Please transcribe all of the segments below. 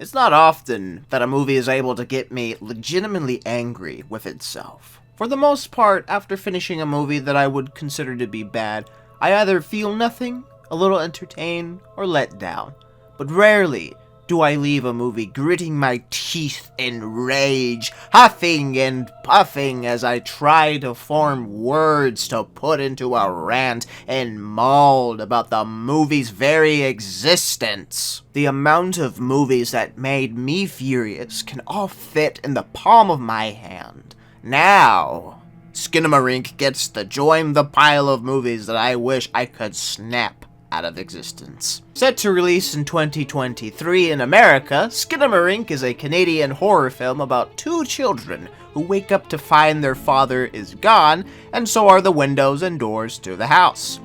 It's not often that a movie is able to get me legitimately angry with itself. For the most part, after finishing a movie that I would consider to be bad, I either feel nothing, a little entertained, or let down. But rarely do I leave a movie gritting my teeth in rage, huffing and puffing as I try to form words to put into a rant and mauled about the movie's very existence. The amount of movies that made me furious can all fit in the palm of my hand. Now, Skinamarink gets to join the pile of movies that I wish I could snap out of existence. Set to release in 2023 in America, Skinamarink is a Canadian horror film about two children who wake up to find their father is gone, and so are the windows and doors to the house.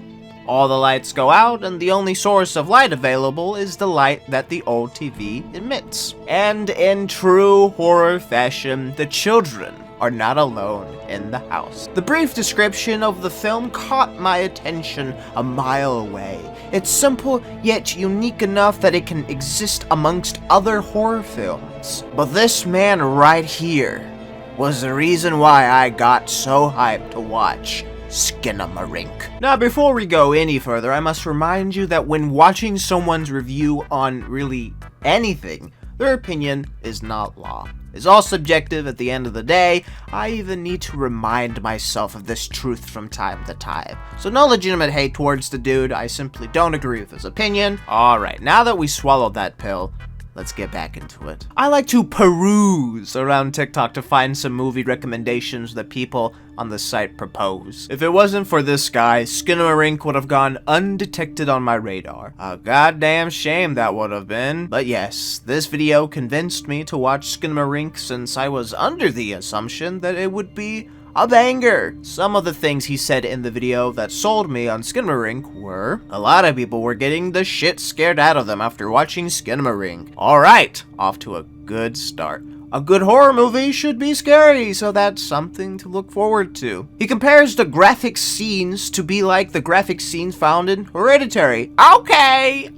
All the lights go out, and the only source of light available is the light that the old TV emits. And in true horror fashion, the children are not alone in the house. The brief description of the film caught my attention a mile away. It's simple yet unique enough that it can exist amongst other horror films. But this man right here was the reason why I got so hyped to watch Skinamarink. Now, before we go any further, I must remind you that when watching someone's review on really anything, their opinion is not law. It's all subjective at the end of the day. I even need to remind myself of this truth from time to time. So no legitimate hate towards the dude, I simply don't agree with his opinion. Alright, now that we swallowed that pill, let's get back into it. I like to peruse around TikTok to find some movie recommendations that people on the site propose. If it wasn't for this guy, Skinamarink would have gone undetected on my radar. A goddamn shame that would have been. But yes, this video convinced me to watch Skinamarink since I was under the assumption that it would be a banger. Some of the things he said in the video that sold me on Skinamarink were, a lot of people were getting the shit scared out of them after watching Skinamarink. Alright, off to a good start. A good horror movie should be scary, so that's something to look forward to. He compares the graphic scenes to be like the graphic scenes found in Hereditary. Okay,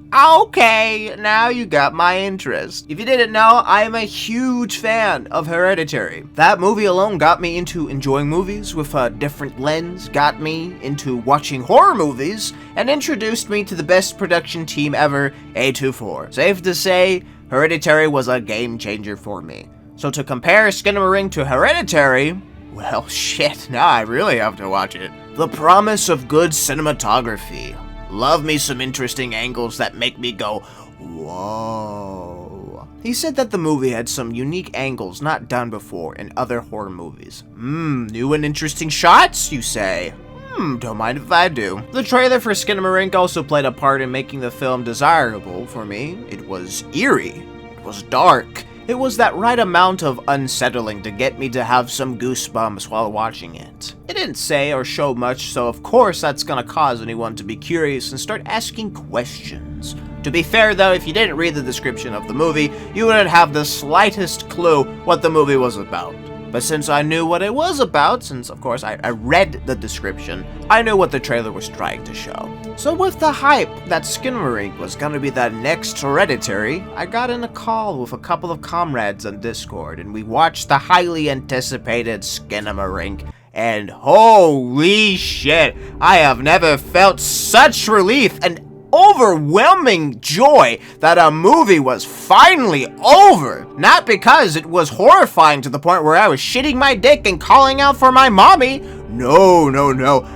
now you got my interest. If you didn't know, I am a huge fan of Hereditary. That movie alone got me into enjoying movies with a different lens, got me into watching horror movies, and introduced me to the best production team ever, A24. Safe to say, Hereditary was a game changer for me. So to compare Skinamarink to Hereditary, well shit, now I really have to watch it. The promise of good cinematography. Love me some interesting angles that make me go, whoa. He said that the movie had some unique angles not done before in other horror movies. New and interesting shots, you say? Don't mind if I do. The trailer for Skinamarink also played a part in making the film desirable for me. It was eerie. It was dark. It was that right amount of unsettling to get me to have some goosebumps while watching it. It didn't say or show much, so of course that's gonna cause anyone to be curious and start asking questions. To be fair though, if you didn't read the description of the movie, you wouldn't have the slightest clue what the movie was about. But since I knew what it was about, since of course I read the description, I knew what the trailer was trying to show. So with the hype that Skinamarink was gonna be the next Hereditary, I got in a call with a couple of comrades on Discord, and we watched the highly anticipated Skinamarink, and holy shit, I have never felt such relief and overwhelming joy that a movie was finally over. Not because it was horrifying to the point where I was shitting my dick and calling out for my mommy. No.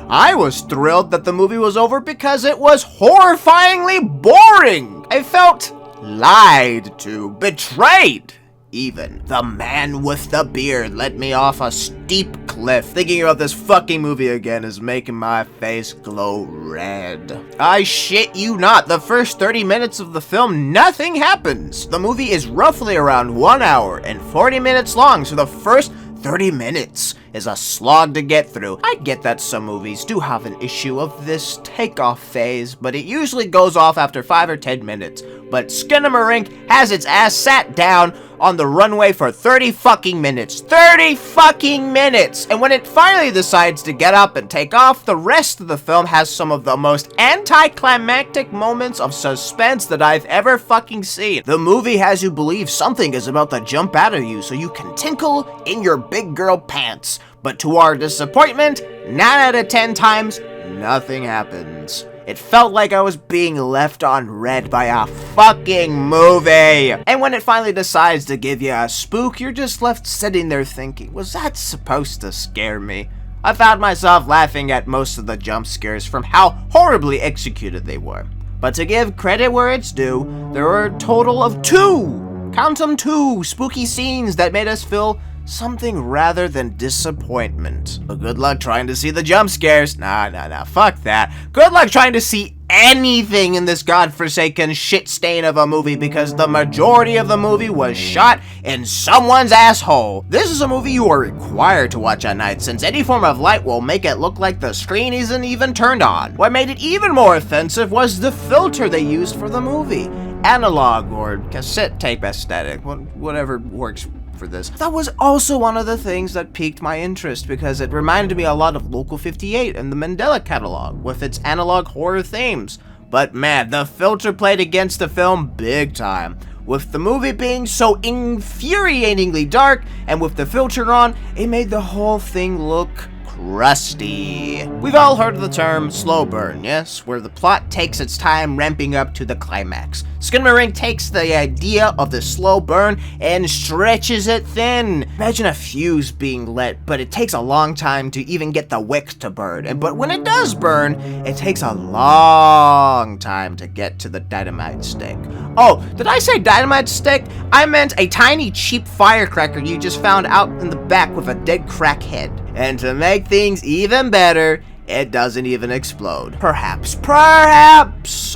I was thrilled that the movie was over because it was horrifyingly boring. I felt lied to, betrayed. Even the man with the beard led me off a steep cliff. Thinking about this fucking movie again is making my face glow red. I shit you not, the first 30 minutes of the film, nothing happens. The movie is roughly around 1 hour and 40 minutes long, so the first 30 minutes is a slog to get through. I get that some movies do have an issue of this takeoff phase, but it usually goes off after 5 or 10 minutes. But Skinamarink has its ass sat down on the runway for 30 fucking minutes. 30 fucking minutes! And when it finally decides to get up and take off, the rest of the film has some of the most anticlimactic moments of suspense that I've ever fucking seen. The movie has you believe something is about to jump out of you so you can tinkle in your big girl pants. But to our disappointment, 9 out of 10 times, nothing happens. It felt like I was being left on red by a fucking movie. And when it finally decides to give you a spook, you're just left sitting there thinking, was that supposed to scare me? I found myself laughing at most of the jump scares from how horribly executed they were. But to give credit where it's due, there were a total of 2, count them 2, spooky scenes that made us feel something rather than disappointment. But good luck trying to see the jump scares. Nah, fuck that. Good luck trying to see anything in this godforsaken shit stain of a movie because the majority of the movie was shot in someone's asshole. This is a movie you are required to watch at night since any form of light will make it look like the screen isn't even turned on. What made it even more offensive was the filter they used for the movie. Analog or cassette tape aesthetic, whatever works for this. That was also one of the things that piqued my interest because it reminded me a lot of Local 58 and the Mandela catalog with its analog horror themes. But man, the filter played against the film big time. With the movie being so infuriatingly dark and with the filter on, it made the whole thing look crusty. We've all heard of the term slow burn, yes? Where the plot takes its time ramping up to the climax. Skinamarink takes the idea of the slow burn and stretches it thin. Imagine a fuse being lit, but it takes a long time to even get the wick to burn. But when it does burn, it takes a long time to get to the dynamite stick. Oh, did I say dynamite stick? I meant a tiny cheap firecracker you just found out in the back with a dead crackhead. And to make things even better, it doesn't even explode. Perhaps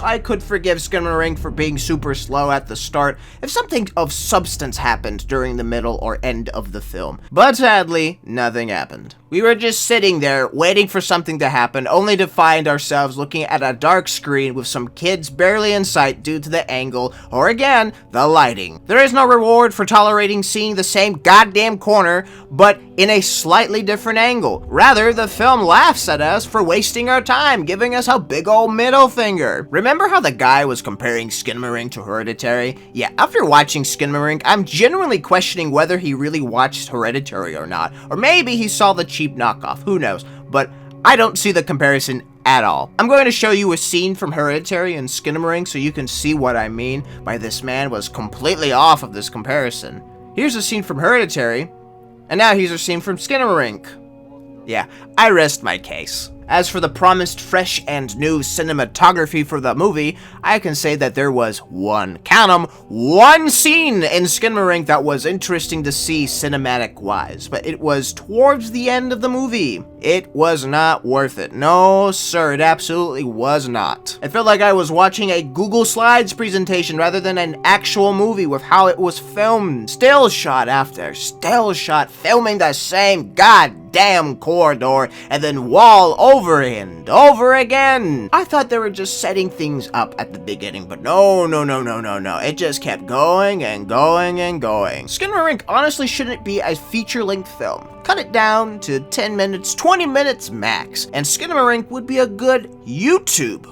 I could forgive Skinamarink for being super slow at the start if something of substance happened during the middle or end of the film. But sadly, nothing happened. We were just sitting there waiting for something to happen, only to find ourselves looking at a dark screen with some kids barely in sight due to the angle, or again, the lighting. There is no reward for tolerating seeing the same goddamn corner, but in a slightly different angle. Rather, the film laughs at us for wasting our time, giving us a big old middle finger. Remember how the guy was comparing Skinamarink to Hereditary? Yeah, after watching Skinamarink, I'm genuinely questioning whether he really watched Hereditary or not. Or maybe he saw the cheap knockoff, who knows? But I don't see the comparison at all. I'm going to show you a scene from Hereditary and Skinamarink so you can see what I mean by this man was completely off of this comparison. Here's a scene from Hereditary, and now here's a scene from Skinamarink. Yeah, I rest my case. As for the promised fresh and new cinematography for the movie, I can say that there was one scene in Skinamarink that was interesting to see cinematic-wise, but it was towards the end of the movie. It was not worth it. No, sir, it absolutely was not. I felt like I was watching a Google Slides presentation rather than an actual movie with how it was filmed. Still shot after still shot, filming the same goddamn corridor and then wall over and over again. I thought they were just setting things up at the beginning, but no. It just kept going and going and going. Skinamarink honestly shouldn't be a feature-length film. Cut it down to 10 minutes, 20 minutes max, and Skinamarink would be a good YouTube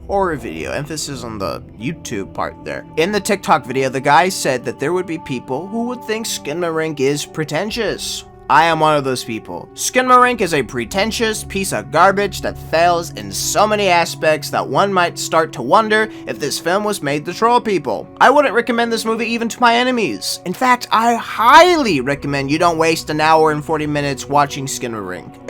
horror video. Emphasis on the YouTube part there. In the TikTok video, the guy said that there would be people who would think Skinamarink is pretentious. I am one of those people. Skinamarink is a pretentious piece of garbage that fails in so many aspects that one might start to wonder if this film was made to troll people. I wouldn't recommend this movie even to my enemies. In fact, I highly recommend you don't waste an hour and 40 minutes watching Skinamarink.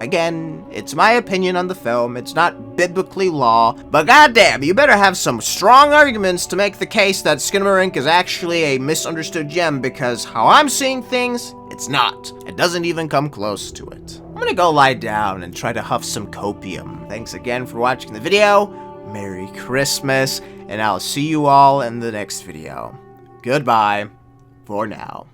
Again, it's my opinion on the film, it's not biblically law, but goddamn, you better have some strong arguments to make the case that Skinamarink is actually a misunderstood gem, because how I'm seeing things, it's not. It doesn't even come close to it. I'm gonna go lie down and try to huff some copium. Thanks again for watching the video, Merry Christmas, and I'll see you all in the next video. Goodbye, for now.